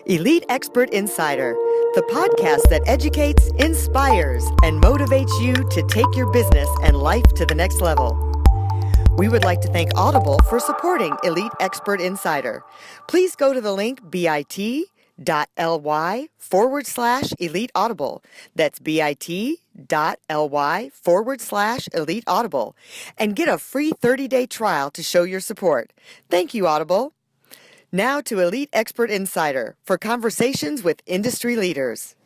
Elite Expert Insider, the podcast that educates, inspires, and motivates you to take your business and life to the next level. We would like to thank Audible for supporting Elite Expert Insider. Please go to the link bit.ly/Elite Audible. That's bit.ly/Elite Audible and get a free 30-day trial to show your support. Thank you, Audible. Now to Elite Expert Insider for conversations with industry leaders.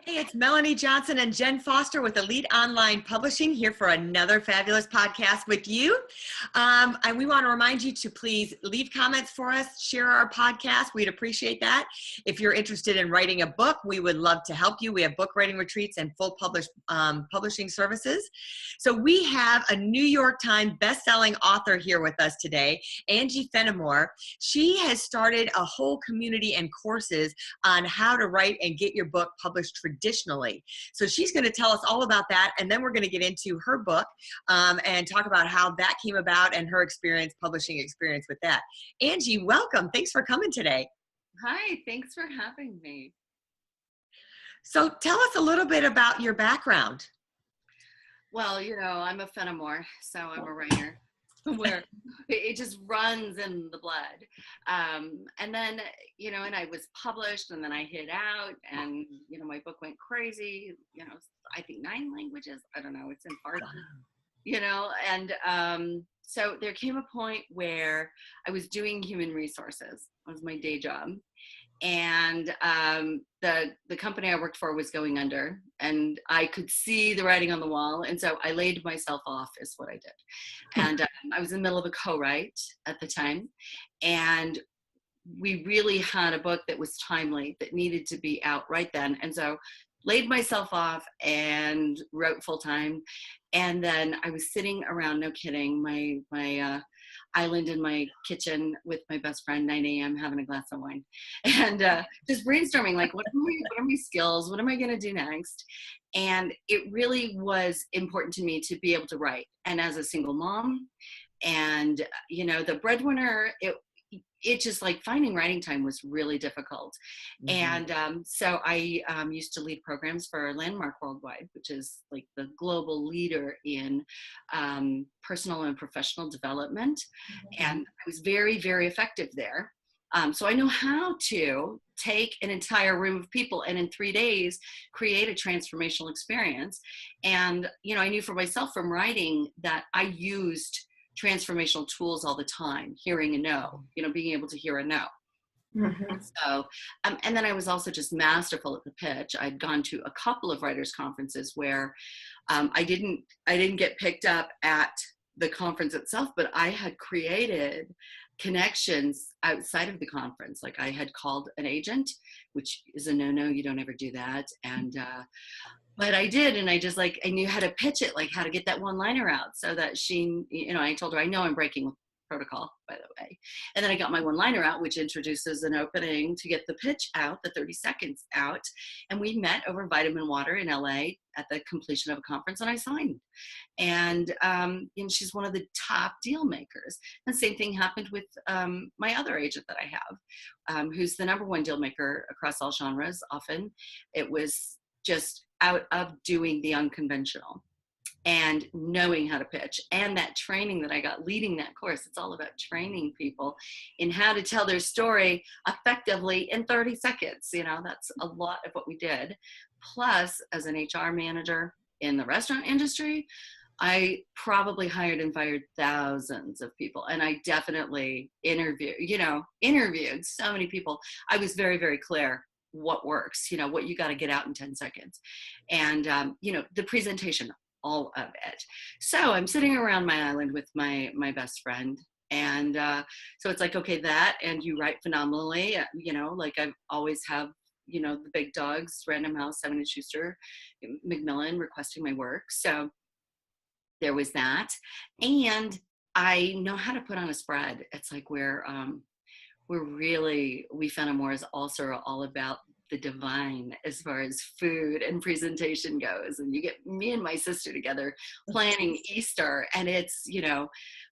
Hey, it's Melanie Johnson and Jenn Foster with Elite Online Publishing here for another fabulous podcast with you. And we want to remind you to please leave comments for us, share our podcast. We'd appreciate that. If you're interested in writing a book, we would love to help you. We have book writing retreats and full publishing services. So we have a New York Times best-selling author here with us today, Angie Fenimore. She has started a whole community and courses on how to write and get your book published traditionally. So she's going to tell us all about that, and then we're going to get into her book and talk about how that came about and her publishing experience with that. Angie, welcome. Thanks for coming today. Hi, thanks for having me. So tell us a little bit about your background. Well, I'm a Fenimore, so I'm a writer. Where it just runs in the blood. And then, and I was published, and then I hid out, and, my book went crazy, I think 9 languages. I don't know. It's in Farsi, and so there came a point where I was doing human resources. That was my day job. And the company I worked for was going under, and I could see the writing on the wall. And so I laid myself off is what I did. And I was in the middle of a co-write at the time. And we really had a book that was timely, that needed to be out right then. And so laid myself off and wrote full time. And then I was sitting around, no kidding, my island in my kitchen with my best friend, 9 a.m., having a glass of wine, and just brainstorming, like, what are my skills? What am I going to do next? And it really was important to me to be able to write. And as a single mom and, the breadwinner, it just, like, finding writing time was really difficult. Mm-hmm. And so I used to lead programs for Landmark Worldwide, which is like the global leader in personal and professional development. Mm-hmm. And I was very, very effective there. So I know how to take an entire room of people and in 3 days create a transformational experience. And, I knew for myself from writing that I used transformational tools all the time, hearing a no, being able to hear a no. Mm-hmm. So, and then I was also just masterful at the pitch. I'd gone to a couple of writers' conferences where I didn't get picked up at the conference itself, but I had created connections outside of the conference. Like, I had called an agent, which is a no-no. You don't ever do that. And but I did, and I knew how to pitch it, like how to get that one-liner out so that she, I told her, I know I'm breaking protocol, by the way. And then I got my one-liner out, which introduces an opening to get the pitch out, the 30 seconds out. And we met over vitamin water in LA at the completion of a conference, and I signed. And she's one of the top deal makers. And the same thing happened with my other agent that I have, who's the number one deal maker across all genres. Often it was just out of doing the unconventional and knowing how to pitch, and that training that I got leading that course. It's all about training people in how to tell their story effectively in 30 seconds. That's a lot of what we did. Plus, as an HR manager in the restaurant industry, I probably hired and fired thousands of people. And I definitely interviewed so many people. I was very, very clear what works, what you got to get out in 10 seconds. And, the presentation, all of it. So I'm sitting around my island with my best friend. And so it's like, okay, that, and you write phenomenally, like I always have, the big dogs, Random House, Simon & Schuster, Macmillan requesting my work. So there was that. And I know how to put on a spread. It's like we Fenimore is also all about the divine as far as food and presentation goes. And you get me and my sister together planning Easter, and it's, you know,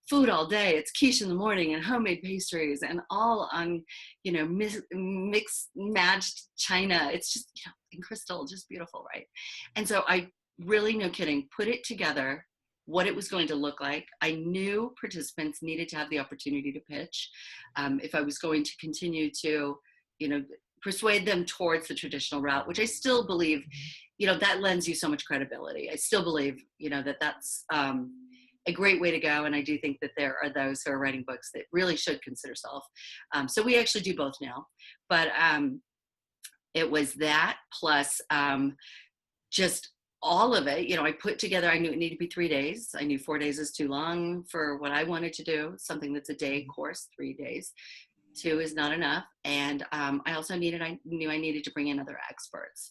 food all day. It's quiche in the morning and homemade pastries and all on, you know, mixed, matched china. It's just, you know, in crystal, just beautiful, right? And so I really, no kidding, put it together, what it was going to look like. I knew participants needed to have the opportunity to pitch. If I was going to continue to, you know, persuade them towards the traditional route, which I still believe, you know, that lends you so much credibility. I still believe, you know, that that's a great way to go. And I do think that there are those who are writing books that really should consider self. So we actually do both now. But it was that plus just all of it. You know, I put together, I knew it needed to be 3 days. I knew 4 days is too long for what I wanted to do, something that's a day course, 3 days. 2 is not enough. And I also knew I needed to bring in other experts.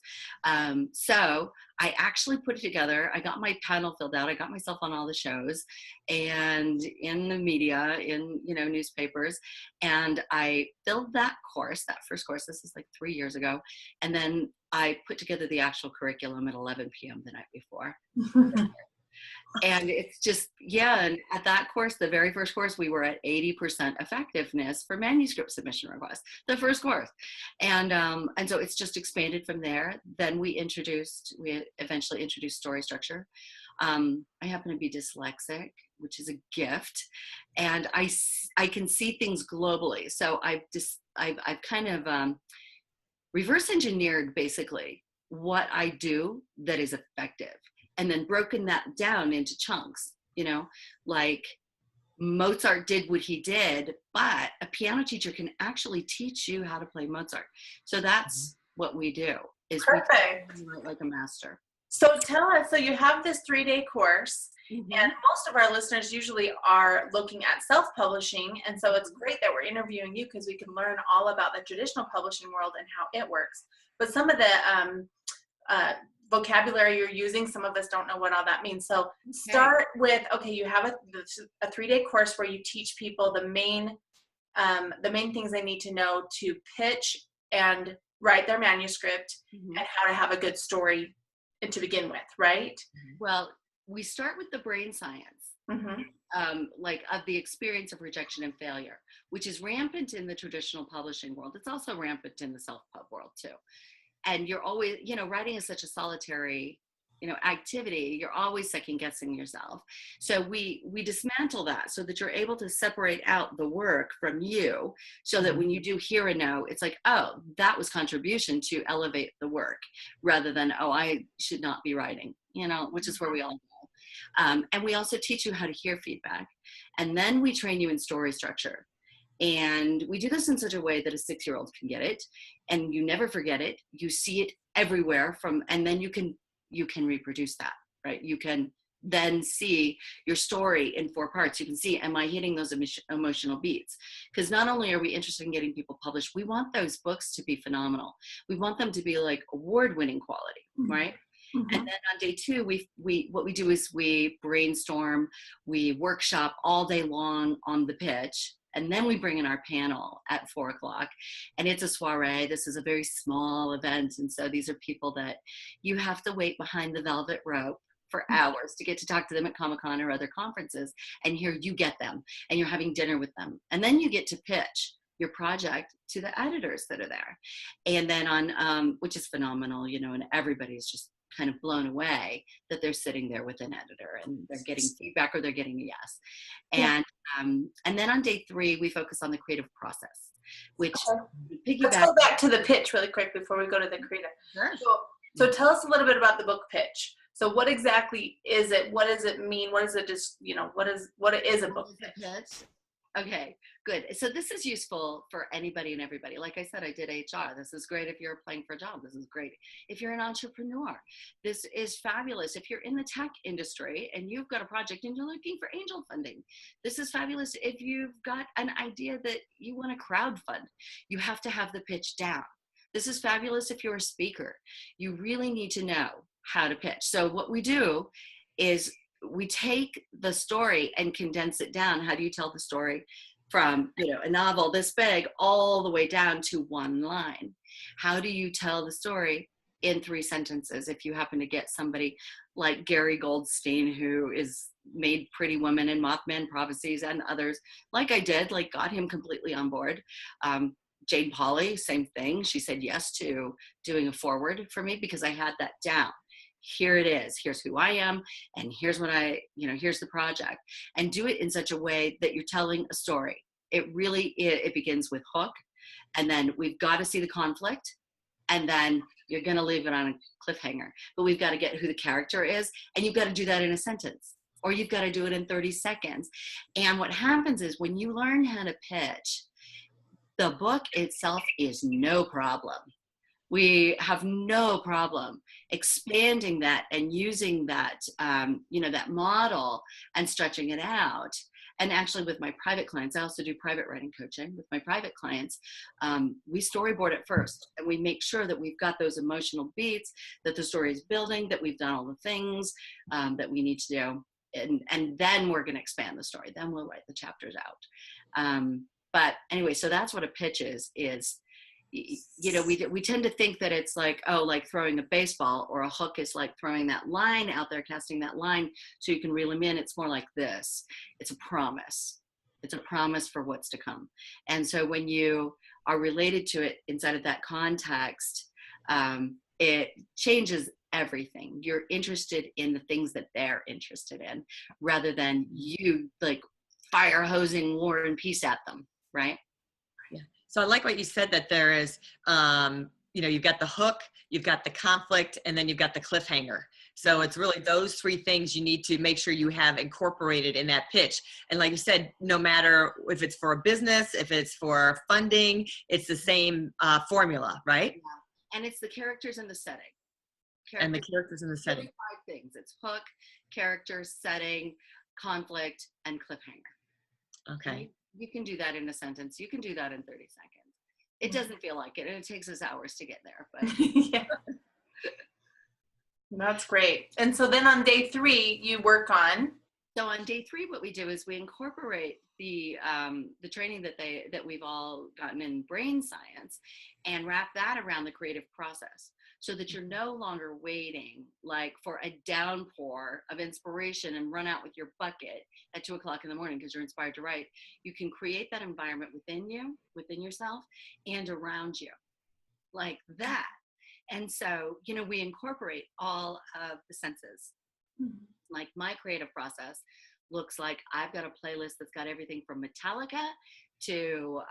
So I actually put it together. I got my panel filled out. I got myself on all the shows and in the media, in, you know, newspapers. And I filled that course, that first course. This is like 3 years ago. And then I put together the actual curriculum at 11 p.m. the night before. And it's just, yeah, and at that course, the very first course, we were at 80% effectiveness for manuscript submission requests, the first course. And so it's just expanded from there. Then we eventually introduced story structure. I happen to be dyslexic, which is a gift, and I can see things globally. So I've kind of reverse engineered basically what I do that is effective, and then broken that down into chunks, you know, like Mozart did what he did, but a piano teacher can actually teach you how to play Mozart. So that's what we do, is Perfect. we write like a master. So tell us, so you have this 3-day course, and most of our listeners usually are looking at self-publishing, and so it's great that we're interviewing you because we can learn all about the traditional publishing world and how it works. But some of the vocabulary you're using, some of us don't know what all that means. So start with, okay, you have a 3-day course where you teach people the main things they need to know to pitch and write their manuscript, and how to have a good story to begin with, right? Well, we start with the brain science, like of the experience of rejection and failure, which is rampant in the traditional publishing world. It's also rampant in the self-pub world too. And you're always, you know, writing is such a solitary, you know, activity. You're always second guessing yourself. So we dismantle that so that you're able to separate out the work from you, so that when you do hear a no, it's like, oh, that was contribution to elevate the work, rather than, oh, I should not be writing, you know, which is where we all go. And we also teach you how to hear feedback. And then we train you in story structure. And we do this in such a way that a 6-year-old can get it, and you never forget it. You see it everywhere and then you can reproduce that, right? You can then see your story in 4 parts. You can see, am I hitting those emotional beats? Because not only are we interested in getting people published, we want those books to be phenomenal. We want them to be like award-winning quality, right? And then on day 2, what we do is we brainstorm, we workshop all day long on the pitch. And then we bring in our panel at 4 o'clock, and it's a soiree. This is a very small event. And so these are people that you have to wait behind the velvet rope for hours to get to talk to them at Comic-Con or other conferences. And here you get them, and you're having dinner with them. And then you get to pitch your project to the editors that are there. And then on, which is phenomenal, you know, and everybody's just kind of blown away that they're sitting there with an editor and they're getting feedback or they're getting a yes. And then on day 3, we focus on the creative process, which Let's go back to the pitch really quick before we go to the creative. Sure. So tell us a little bit about the book pitch. So what exactly is it? What does it mean? What is it just, you know, what is a book pitch? Okay, good. So this is useful for anybody and everybody. Like I said, I did HR. This is great if you're applying for a job. This is great if you're an entrepreneur. This is fabulous if you're in the tech industry and you've got a project and you're looking for angel funding. This is fabulous if you've got an idea that you want to crowdfund. You have to have the pitch down. This is fabulous if you're a speaker. You really need to know how to pitch. So what we do is we take the story and condense it down. How do you tell the story? from, you know, a novel this big all the way down to one line. How do you tell the story in 3 sentences if you happen to get somebody like Gary Goldstein, who is made Pretty Woman and Mothman Prophecies and others, like I did, like got him completely on board. Jane Pauley, same thing. She said yes to doing a forward for me because I had that down. Here it is. Here's who I am. And here's what here's the project. And do it in such a way that you're telling a story. It really, it begins with hook. And then we've got to see the conflict. And then you're going to leave it on a cliffhanger. But we've got to get who the character is. And you've got to do that in a sentence. Or you've got to do it in 30 seconds. And what happens is when you learn how to pitch, the book itself is no problem. We have no problem expanding that and using that, that model and stretching it out. And actually with my private clients, I also do private writing coaching with my private clients. We storyboard it first and we make sure that we've got those emotional beats, that the story is building, that we've done all the things that we need to do. And then we're going to expand the story. Then we'll write the chapters out. But anyway, so that's what a pitch is, we tend to think that it's like, like throwing a baseball, or a hook is like throwing that line out there, casting that line so you can reel them in. It's more like this. It's a promise. It's a promise for what's to come. And so when you are related to it inside of that context, it changes everything. You're interested in the things that they're interested in, rather than you like fire hosing War and Peace at them, right? Yeah. So I like what you said, that there is, you've got the hook, you've got the conflict, and then you've got the cliffhanger. So it's really those 3 things you need to make sure you have incorporated in that pitch. And like you said, no matter if it's for a business, if it's for funding, it's the same formula, right? Yeah. And it's the characters and the setting. And the characters in the setting. 5 things. It's hook, character, setting, conflict, and cliffhanger. Okay. You can do that in a sentence. You can do that in 30 seconds. It doesn't feel like it, and it takes us hours to get there. But yeah. That's great. And so then on day 3, you work on. So on day 3, what we do is we incorporate the training that we've all gotten in brain science, and wrap that around the creative process, so that you're no longer waiting like for a downpour of inspiration and run out with your bucket at 2:00 in the morning because you're inspired to write. You can create that environment within you, within yourself, and around you, like that. And so, we incorporate all of the senses. Mm-hmm. Like my creative process looks like I've got a playlist that's got everything from Metallica to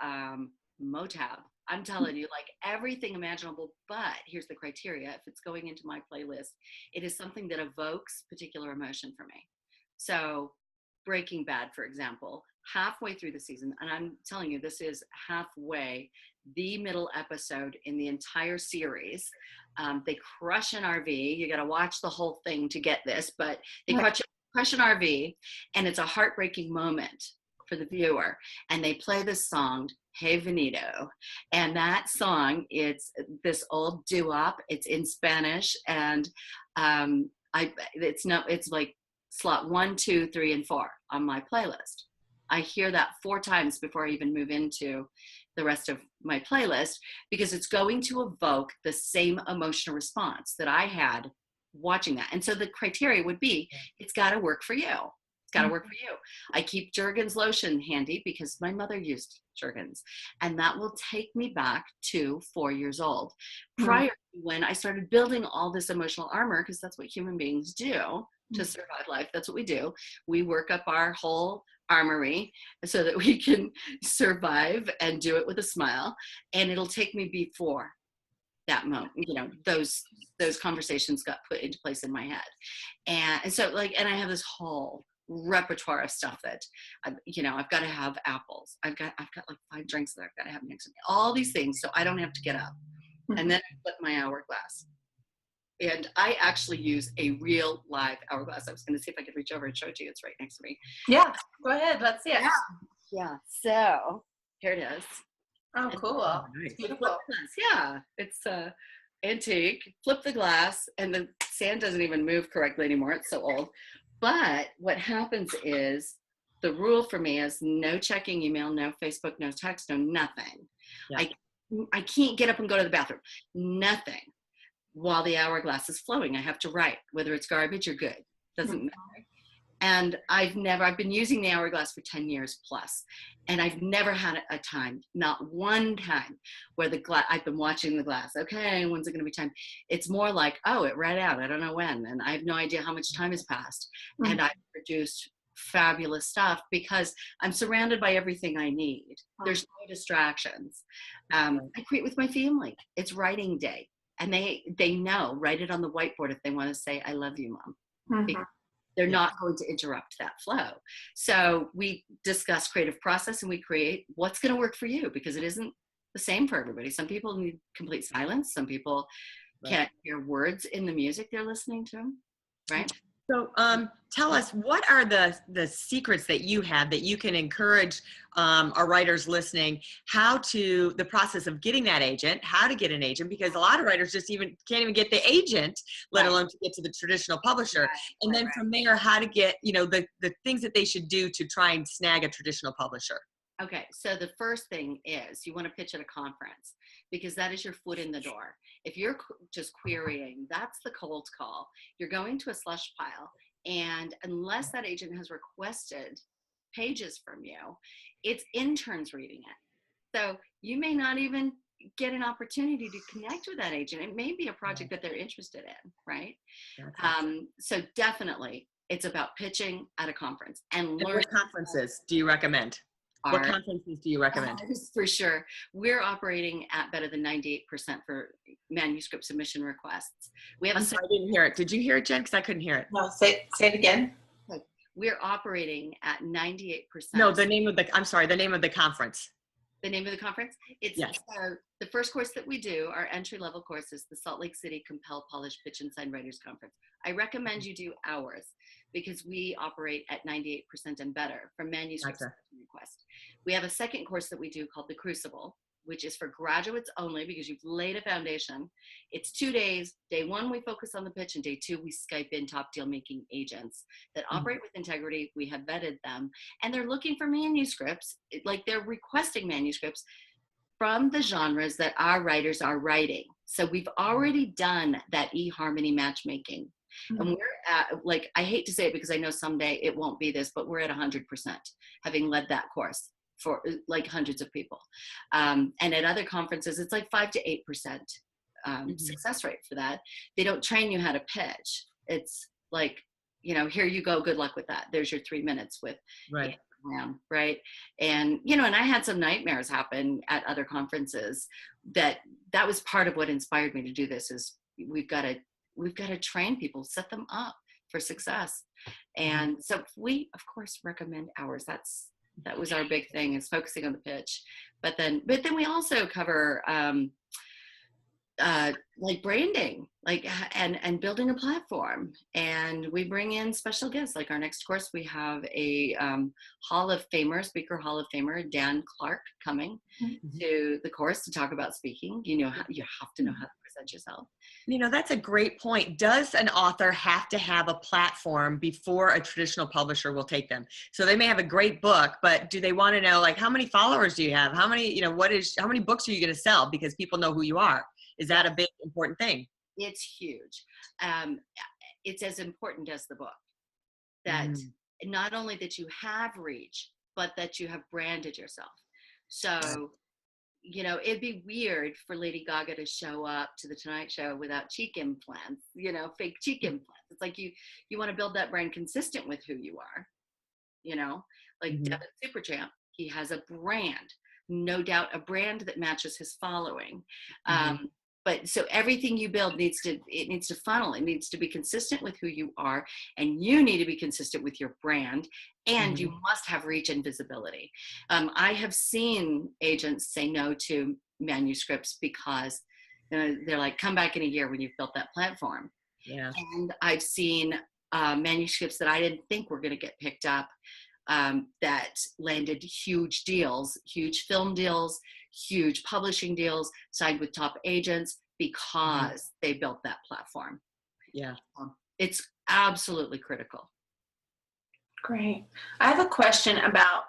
Motown. I'm telling you, like everything imaginable, but here's the criteria. If it's going into my playlist, it is something that evokes particular emotion for me. So Breaking Bad, for example, halfway through the season, and I'm telling you, this is halfway, the middle episode in the entire series. They crush an RV. You got to watch the whole thing to get this, but they crush an RV, and it's a heartbreaking moment for the viewer. And they play this song, Hey Benito. And that song, it's this old doo-wop. It's in Spanish, and it's like slot 1, 2, 3, and 4 on my playlist. I hear that 4 times before I even move into the rest of my playlist, because it's going to evoke the same emotional response that I had watching that. And so the criteria would be, it's got to work for you. It's got to work for you. I keep Jergens lotion handy because my mother used Jergens, and that will take me back to 4 years old, prior to when I started building all this emotional armor, because that's what human beings do to survive life. That's what we do. We work up our whole armory so that we can survive and do it with a smile. And it'll take me before that moment, those conversations got put into place in my head. And so and I have this whole repertoire of stuff that, I've got to have apples. I've got like 5 drinks that I've got to have next to me, all these things. So I don't have to get up. And then I flip my hourglass. And I actually use a real live hourglass. I was going to see if I could reach over and show it to you. It's right next to me. Yeah, go ahead. Let's see it. Yeah. So here it is. Oh, cool. Nice. Beautiful. Yeah, it's antique. Flip the glass, and the sand doesn't even move correctly anymore. It's so old. But what happens is the rule for me is no checking email, no Facebook, no text, no nothing. Yeah. I can't get up and go to the bathroom. Nothing while the hourglass is flowing. I have to write, whether it's garbage or good. Doesn't matter. And I've been using the hourglass for 10 years plus, and I've never had a time, not one time, where I've been watching the glass. Okay, when's it going to be time? It's more like, oh, it ran out. I don't know when, and I have no idea how much time has passed. Mm-hmm. And I've produced fabulous stuff because I'm surrounded by everything I need. There's no distractions. I create with my family. It's writing day, and they know. Write it on the whiteboard if they want to say, "I love you, Mom." Mm-hmm. They're not going to interrupt that flow. So we discuss creative process, and we create what's going to work for you, because it isn't the same for everybody. Some people need complete silence. Some people can't hear words in the music they're listening to, right? So tell us, what are the secrets that you have that you can encourage our writers listening, the process of getting that agent, how to get an agent, because a lot of writers can't even get the agent, let alone to get to the traditional publisher. And then from there, how to get, the things that they should do to try and snag a traditional publisher. Okay, so the first thing is you want to pitch at a conference, because that is your foot in the door. If you're just querying, that's the cold call. You're going to a slush pile, and unless that agent has requested pages from you, it's interns reading it. So you may not even get an opportunity to connect with that agent. It may be a project that they're interested in, right? So definitely it's about pitching at a conference and learning. What conferences do you recommend? What conferences do you recommend? For sure. We're operating at better than 98% for manuscript submission requests. I didn't hear it. Did you hear it, Jen? Because I couldn't hear it. No, say it again. We're operating at 98%. No, the name of the conference. The name of the conference? It's the first course that we do, our entry-level course, is the Salt Lake City Compel, Polish, Pitch, and Sign Writers Conference. I recommend you do ours, because we operate at 98% and better for manuscript request. We have a second course that we do called the Crucible, which is for graduates only, because you've laid a foundation. It's 2 days. Day one, we focus on the pitch, and day two, we Skype in top deal making agents that operate with integrity. We have vetted them, and they're looking for manuscripts, like they're requesting manuscripts from the genres that our writers are writing. So we've already done that eHarmony matchmaking. And we're at, I hate to say it because I know someday it won't be this, but we're at 100%, having led that course for hundreds of people. And at other conferences, it's 5 to 8% success rate for that. They don't train you how to pitch. It's here you go, good luck with that. There's your 3 minutes with right. And and I had some nightmares happen at other conferences. That was part of what inspired me to do this. Is we've got to train people, set them up for success. And so we of course recommend ours. That was our big thing, is focusing on the pitch. But then we also cover branding, and building a platform. And we bring in special guests. Our next course, we have a Speaker Hall of Famer, Dan Clark, coming to the course to talk about speaking. You have to know how to present yourself. That's a great point. Does an author have to have a platform before a traditional publisher will take them? So they may have a great book, but do they want to know, how many followers do you have? How many, how many books are you going to sell? Because people know who you are. Is that a big important thing? It's huge. It's as important as the book. That not only that you have reach, but that you have branded yourself. So, it'd be weird for Lady Gaga to show up to the Tonight Show without cheek implants, fake cheek implants. It's you want to build that brand consistent with who you are, Devin Supertramp, he has a brand, no doubt a brand that matches his following. But so everything you build needs to funnel. It needs to be consistent with who you are, and you need to be consistent with your brand, and you must have reach and visibility. I have seen agents say no to manuscripts because they're like, come back in a year when you've built that platform. Yeah. And I've seen manuscripts that I didn't think were going to get picked up that landed huge deals, huge film deals, huge publishing deals, signed with top agents because they built that platform. Yeah. It's absolutely critical. Great. I have a question about,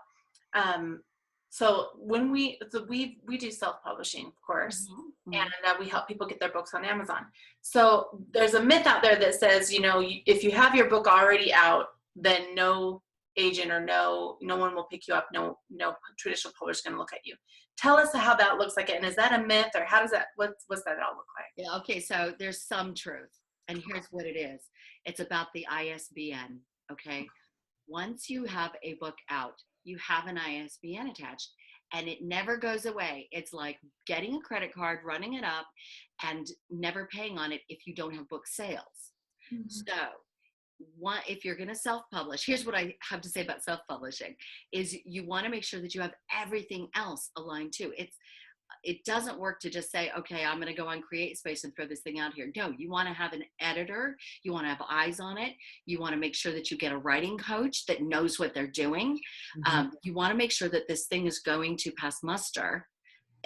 so when we do self-publishing, of course, and we help people get their books on Amazon. So there's a myth out there that says, if you have your book already out, then no agent or no one will pick you up. No traditional publisher is going to look at you. Tell us how that looks like, and is that a myth, or how does that, what's that all look like? Yeah, okay, so there's some truth, and here's what it is. It's about the ISBN, okay? Once you have a book out, you have an ISBN attached, and it never goes away. It's like getting a credit card, running it up, and never paying on it if you don't have book sales. So if you're going to self-publish, here's what I have to say about self-publishing, is you want to make sure that you have everything else aligned too. It doesn't work to just say, okay, I'm going to go on CreateSpace and throw this thing out here. No, you want to have an editor. You want to have eyes on it. You want to make sure that you get a writing coach that knows what they're doing. You want to make sure that this thing is going to pass muster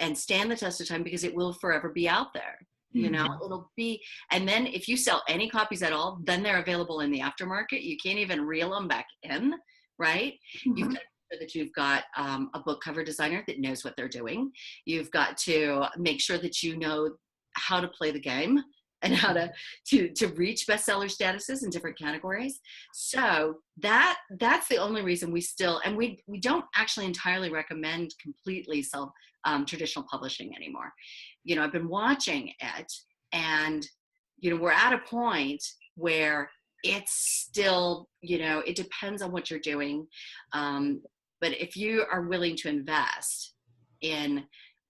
and stand the test of time, because it will forever be out there. It'll be, and then if you sell any copies at all, then they're available in the aftermarket. You can't even reel them back in, right? You've got to make sure that you've got a book cover designer that knows what they're doing. You've got to make sure that you know how to play the game and how to reach bestseller statuses in different categories. So that's the only reason we still, and we don't actually entirely recommend completely traditional publishing anymore. I've been watching it, and we're at a point where it's still, it depends on what you're doing. But if you are willing to invest in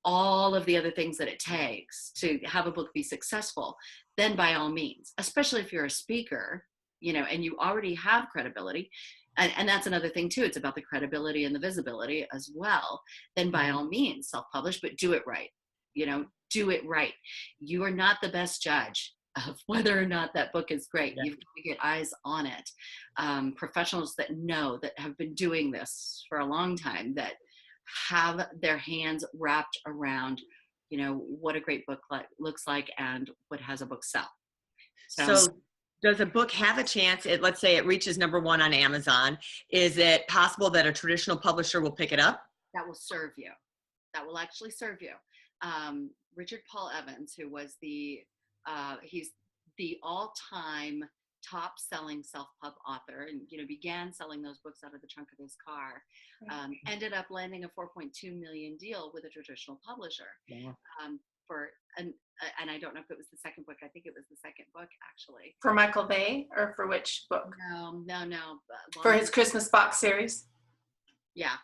all of the other things that it takes to have a book be successful, then by all means, especially if you're a speaker, and you already have credibility, and that's another thing too, it's about the credibility and the visibility as well, then by all means self-publish, but do it right. Do it right. You are not the best judge of whether or not that book is great. You've got to get eyes on it. Professionals that have been doing this for a long time, that have their hands wrapped around, what a great book looks like and what has a book sell. So does a book have a chance? Let's say it reaches #1 on Amazon. Is it possible that a traditional publisher will pick it up? That will serve you. That will actually serve you. Richard Paul Evans, who was he's the all-time top-selling self-pub author, and began selling those books out of the trunk of his car, ended up landing a $4.2 million deal with a traditional publisher. And I don't know if it was the second book. I think it was the second book, actually. For Michael Bay, or for which book? No. For his Christmas box series? Yeah.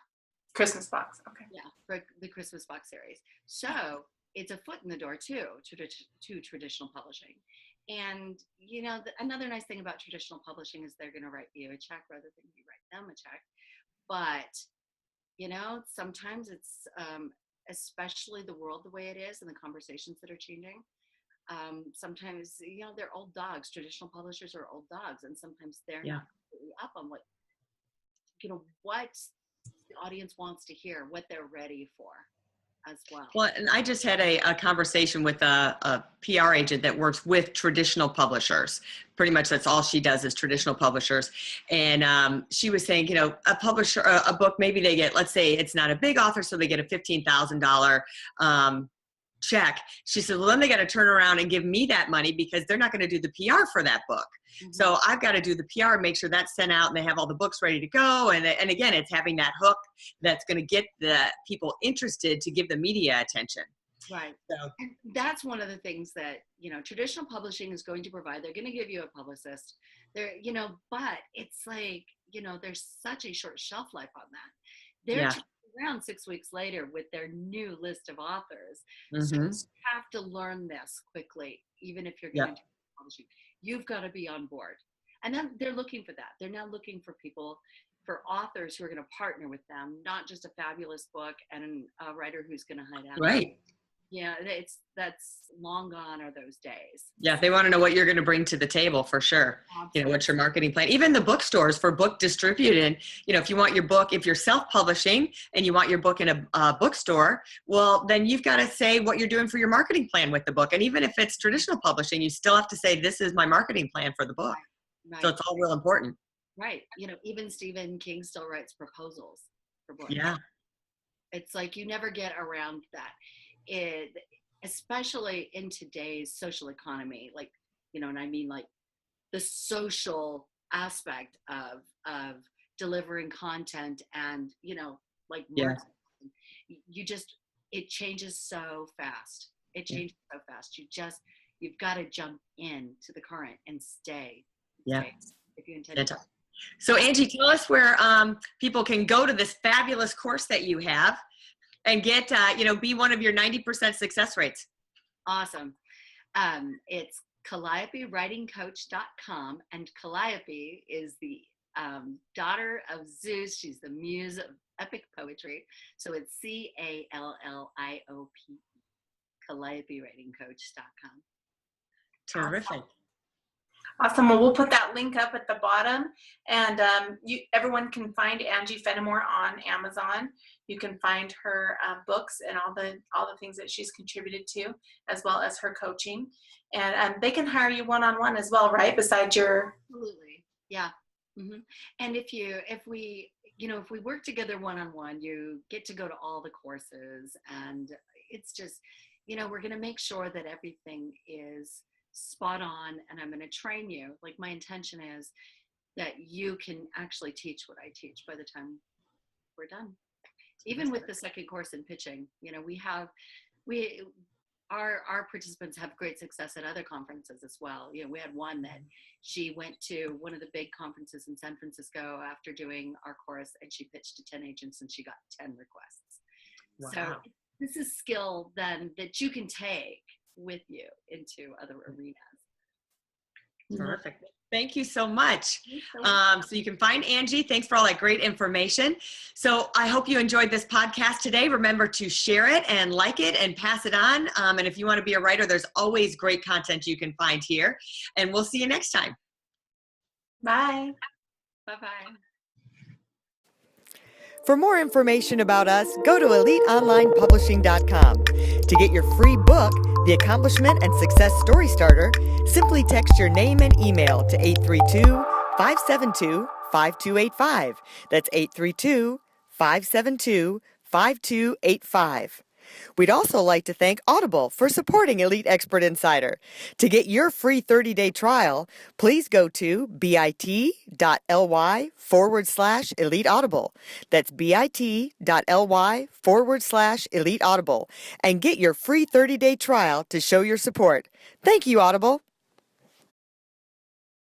Christmas box, okay. Yeah, for the Christmas box series. So it's a foot in the door too to traditional publishing. And another nice thing about traditional publishing is they're going to write you a check rather than you write them a check. But sometimes it's especially the world the way it is and the conversations that are changing. Sometimes they're old dogs. Traditional publishers are old dogs, and sometimes they're not completely up on what the audience wants to hear, what they're ready for as well. Well, and I just had a conversation with a PR agent that works with traditional publishers. Pretty much that's all she does is traditional publishers. And she was saying, a publisher, a book, maybe they get, let's say it's not a big author, so they get a $15,000 check. She said, well, then they got to turn around and give me that money because they're not going to do the PR for that book. So I've got to do the PR and make sure that's sent out and they have all the books ready to go. And again, it's having that hook that's going to get the people interested to give the media attention. Right. So and that's one of the things that, traditional publishing is going to provide. They're going to give you a publicist. But it's like, there's such a short shelf life on that. They're around 6 weeks later with their new list of authors. So you have to learn this quickly, even if you're going to do publishing. You've got to be on board. And then they're looking for that. They're now looking for authors who are going to partner with them, not just a fabulous book and a writer who's going to hide out. Right. Yeah, that's long gone are those days. Yeah, they want to know what you're going to bring to the table for sure. Absolutely. What's your marketing plan? Even the bookstores for book distributing. If you want your book, if you're self-publishing and you want your book in a bookstore, well, then you've got to say what you're doing for your marketing plan with the book. And even if it's traditional publishing, you still have to say, this is my marketing plan for the book. Right. So it's all real important. Right. You know, even Stephen King still writes proposals for books. Yeah. It's like you never get around that. It, especially in today's social economy, like, you know, and I mean like the social aspect of delivering content and, you know, like Yeah. you just, it changes so fast. It Yeah. changes so fast. You've got to jump in to the current and stay. Yeah. If you intend to. Fantastic. So Angie, tell us where people can go to this fabulous course that you have and get, you know, be one of your 90% success rates. Awesome. It's CalliopeWritingCoach.com, and Calliope is the daughter of Zeus. She's the muse of epic poetry. So it's CALLIOPE, CalliopeWritingCoach.com. Terrific. Awesome. Well, we'll put that link up at the bottom, and everyone can find Angie Fenimore on Amazon. You can find her books and all the things that she's contributed to, as well as her coaching. And they can hire you one-on-one as well, right? Besides your Absolutely, yeah. Mm-hmm. And if we work together one-on-one, you get to go to all the courses, and it's just, you know, we're going to make sure that everything is spot on, and I'm going to train you. Like, my intention is that you can actually teach what I teach by the time we're done. Even with the second course in pitching, you know, our participants have great success at other conferences as well. You know, we had one that she went to one of the big conferences in San Francisco after doing our course, and she pitched to 10 agents and she got 10 requests. Wow. So this is skill then that you can take with you into other arenas. Perfect. Thank you so much. So you can find Angie. Thanks for all that great information. So I hope you enjoyed this podcast today. Remember to share it and like it and pass it on. And if you want to be a writer, there's always great content you can find here. And we'll see you next time. Bye. Bye-bye. For more information about us, go to eliteonlinepublishing.com. To get your free book, The Accomplishment and Success Story Starter, simply text your name and email to 832-572-5285. That's 832-572-5285. We'd also like to thank Audible for supporting Elite Expert Insider. To get your free 30-day trial, please go to bit.ly/Elite Audible. That's bit.ly/Elite Audible. And get your free 30-day trial to show your support. Thank you, Audible.